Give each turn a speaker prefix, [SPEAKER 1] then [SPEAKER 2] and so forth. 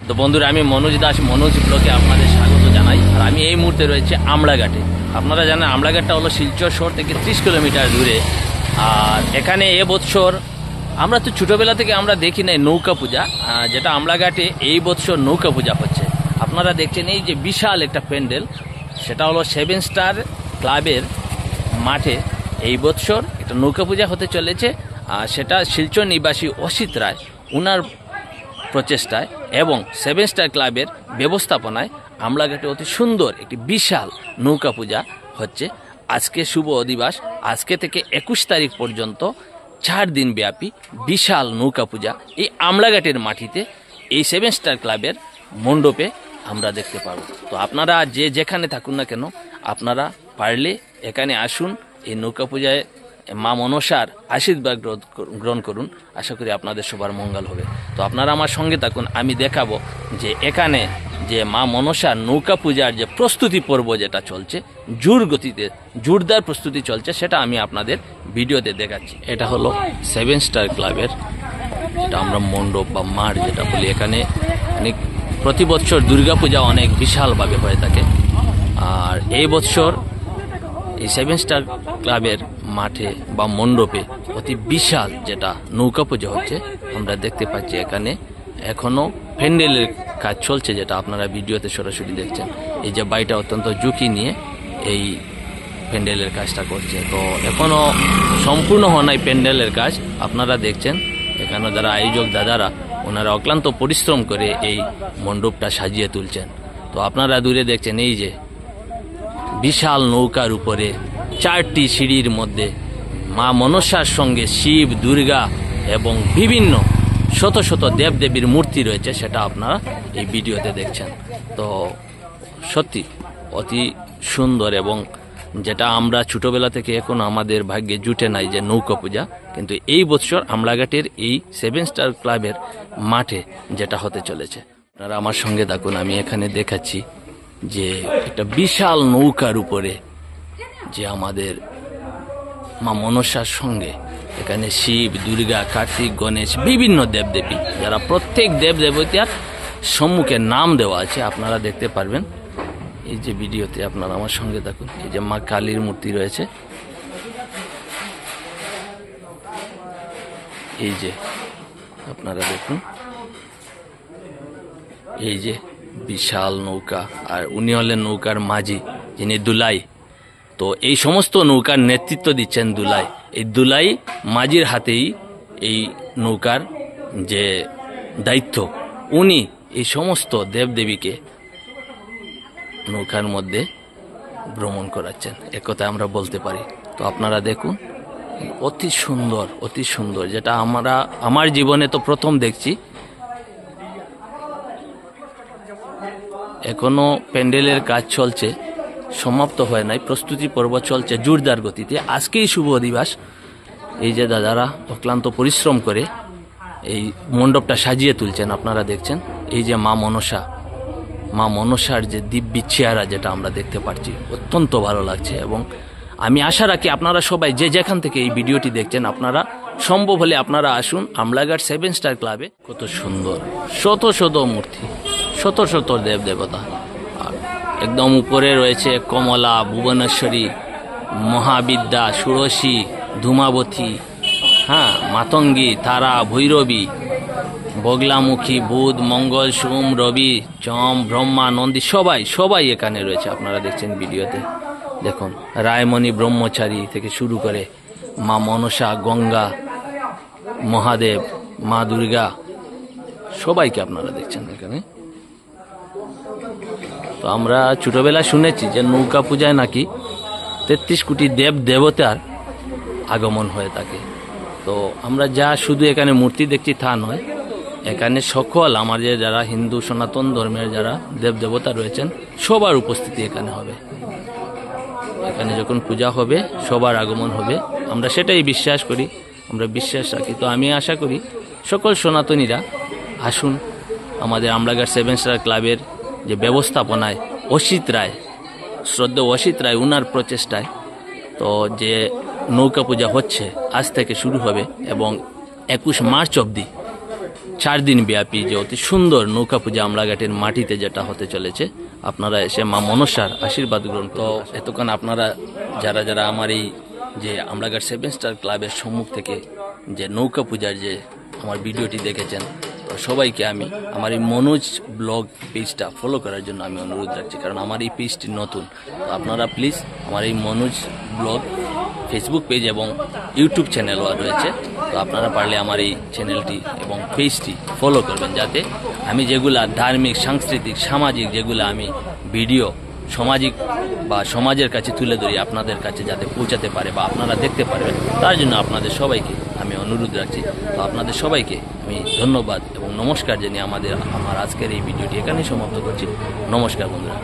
[SPEAKER 1] তো বন্ধুরা, আমি মনোজ দাস, মনোজ ব্লগে আপনাদের স্বাগত জানাই। আর আমি এই মুহূর্তে রয়েছে আমড়াঘাটে। আপনারা জানেন আমড়াঘাটটা হলো শিলচর শহর থেকে 30 কিলোমিটার দূরে। আর এখানে এবছর আমরা তো ছোটোবেলা থেকে আমরা দেখি নাই নৌকা পূজা, যেটা আমড়াঘাটে এই বছর নৌকা পূজা হচ্ছে। আপনারা দেখছেন এই যে বিশাল একটা প্যান্ডেল, সেটা হলো 7 স্টার ক্লাবের মাঠে এই বছর একটা নৌকা পূজা হতে চলেছে। সেটা শিলচর নিবাসী অসিত রায় উনার প্রচেষ্টায় এবং 7 স্টার ক্লাবের ব্যবস্থাপনায় আমড়াঘাটে অতি সুন্দর একটি বিশাল নৌকা পূজা হচ্ছে। আজকে শুভ অধিবাস, আজকে থেকে 21 তারিখ পর্যন্ত 4 দিন ব্যাপী বিশাল নৌকা পূজা এই আমড়াঘাটের মাটিতে এই 7 স্টার ক্লাবের মণ্ডপে আমরা দেখতে পাবো। তো আপনারা যে যেখানে থাকুন না কেন, আপনারা পারলে এখানে আসুন, এই নৌকা পূজায় মা মনসার আশীর্বাদ গ্রহণ করুন। আশা করি আপনাদের সবার মঙ্গল হবে। তো আপনারা আমার সঙ্গে থাকুন, আমি দেখাবো যে এখানে যে মা মনসার নৌকা পূজার যে প্রস্তুতি পর্ব যেটা চলছে, গতিতে জোরদার প্রস্তুতি চলছে, সেটা আমি আপনাদের ভিডিওতে দেখাচ্ছি। এটা হলো 7 স্টার ক্লাবের, এটা আমরা মণ্ডপ বা মাঠ যেটা বলি। এখানে অনেক প্রতি বছর দুর্গাপূজা অনেক বিশালভাবে হয়ে থাকে। আর এই বছর এই 7 স্টার ক্লাবের মাঠে বা মণ্ডপে অতি বিশাল যেটা নৌকা পূজা হচ্ছে আমরা দেখতে পাচ্ছি। এখানে এখনো প্যান্ডেলের কাজ চলছে, যেটা আপনারা ভিডিওতে সরাসরি দেখছেন। এই যে বাড়িটা অত্যন্ত ঝুঁকি নিয়ে এই প্যান্ডেলের কাজটা করছে। তো এখনো সম্পূর্ণ হয় নাই প্যান্ডেলের কাজ। আপনারা দেখছেন এখানে যারা আয়োজক দাদারা, ওনারা অক্লান্ত পরিশ্রম করে এই মণ্ডপটা সাজিয়ে তুলছেন। তো আপনারা দূরে দেখছেন এই যে বিশাল নৌকার উপরে 4টি সিঁড়ির মধ্যে মা মনসার সঙ্গে শিব, দুর্গা এবং বিভিন্ন শত শত দেবদেবীর মূর্তি রয়েছে, সেটা আপনারা এই ভিডিওতে দেখছেন। তো সত্যি অতি সুন্দর, এবং যেটা আমরা ছোটোবেলা থেকে এখন আমাদের ভাগ্যে জুটে নাই যে নৌকা পূজা, কিন্তু এই বছর আমড়াঘাটের এই 7 স্টার ক্লাবের মাঠে যেটা হতে চলেছে। আপনারা আমার সঙ্গে থাকুন, আমি এখানে দেখাচ্ছি যে একটা বিশাল নৌকার উপরে যে আমাদের মা মনসার সঙ্গে এখানে শিব, দুর্গা, কার্তিক, গণেশ, বিভিন্ন দেবদেবী, যারা প্রত্যেক দেবদেবতার সম্মুখে নাম দেওয়া আছে, আপনারা দেখতে পারবেন এই যে ভিডিওতে। আপনারা আমার সঙ্গে থাকুন। এই যে মা কালীর মূর্তি রয়েছে, এই যে আপনারা দেখুন, এই যে বিশাল নৌকা। আর উনি হলেন নৌকার মাঝি, যিনি দুলাই। তো এই সমস্ত নৌকার নেতৃত্ব দিচ্ছেন দুলাই। এই দুলাই মাঝির হাতেই এই নৌকার যে দায়িত্ব, উনি এই সমস্ত দেবদেবীকে নৌকার মধ্যে ভ্রমণ করাচ্ছেন, একথা আমরা বলতে পারি। তো আপনারা দেখুন, অতি সুন্দর, অতি সুন্দর, যেটা আমার জীবনে তো প্রথম দেখছি। এখনো প্যান্ডেলের কাজ চলছে, সমাপ্ত হয় নাই, প্রস্তুতি পর্ব চলছে জোরদার গতিতে। আজকেই শুভ দিবস। এই যে দাদারা অক্লান্ত পরিশ্রম করে এই মণ্ডপটা সাজিয়ে তুলছেন, আপনারা দেখছেন। এই যে মা মনসার যে দিব্যি চেহারা যেটা আমরা দেখতে পাচ্ছি, অত্যন্ত ভালো লাগছে। এবং আমি আশা রাখি আপনারা সবাই যে যেখান থেকে এই ভিডিওটি দেখছেন, আপনারা সম্ভব হলে আপনারা আসুন আমড়াঘাট 7 স্টার ক্লাবে। কত সুন্দর, শত শত মূর্তি, শত শত দেবদেবতা। আর একদম উপরে রয়েছে কমলা, ভুবনেশ্বরী, মহাবিদ্যা, ষোড়শী, ধূমাবতী, মাতঙ্গী, তারা, ভৈরবী, বগলামুখী, বুধ, মঙ্গল, সোম, রবি, যম, ব্রহ্মা, নন্দী, সবাই এখানে রয়েছে। আপনারা দেখছেন ভিডিওতে, দেখুন রায়মণি ব্রহ্মচারী থেকে শুরু করে মা মনসা, গঙ্গা, মহাদেব, মা দুর্গা, সবাইকে আপনারা দেখছেন এখানে। তো আমরা ছোটবেলায় শুনেছি যে নৌকা পূজায় নাকি 33 কোটি দেব দেবতার আগমন হয়ে থাকে। তো আমরা যা শুধু এখানে মূর্তি দেখছি তা নয়, এখানে সকল আমাদের যারা হিন্দু সনাতন ধর্মের যারা দেব দেবতা রয়েছেন, সবার উপস্থিতি এখানে হবে। এখানে যখন পূজা হবে সবার আগমন হবে, আমরা সেটাই বিশ্বাস করি, আমরা বিশ্বাস রাখি। তো আমি আশা করি সকল সনাতনীরা আসুন আমাদের আমড়াঘাট 7 স্টার ক্লাবের যে ব্যবস্থাপনায় অসিত রায়, শ্রদ্ধেয় অসিত রায়, উনার প্রচেষ্টায় তো যে নৌকা পূজা হচ্ছে আজ থেকে শুরু হবে এবং 21 মার্চ অবধি 4 দিন ব্যাপী যে অতি সুন্দর নৌকা পূজা আমলাঘাটের মাটিতে যেটা হতে চলেছে, আপনারা এসে মা মনসার আশীর্বাদ গ্রহণ। তো এতক্ষণ আপনারা যারা যারা আমার এই যে আমলাঘাট 7 স্টার ক্লাবের সম্মুখ থেকে যে নৌকা পূজার যে আমার ভিডিওটি দেখেছেন, তো সবাইকে আমি আমার এই মনোজ ব্লগ পেজটা ফলো করার জন্য আমি অনুরোধ রাখছি, কারণ আমার এই পেজটি নতুন। তো আপনারা প্লিজ আমার এই মনোজ ব্লগ ফেসবুক পেজ এবং ইউটিউব চ্যানেলও রয়েছে, তো আপনারা পারলে আমার এই চ্যানেলটি এবং পেজটি ফলো করবেন, যাতে আমি যেগুলা ধার্মিক, সাংস্কৃতিক, সামাজিক যেগুলো আমি ভিডিও সামাজিক বা সমাজের কাছে তুলে ধরি, আপনাদের কাছে যাতে পৌঁছাতে পারে বা আপনারা দেখতে পারবেন, তার জন্য আপনাদের সবাইকে আমি অনুরোধ রাখছি। তো আপনাদের সবাইকে আমি ধন্যবাদ এবং নমস্কার জানিয়ে আমার আজকের এই ভিডিওটি এখানেই সমাপ্ত করছি। নমস্কার বন্ধুরা।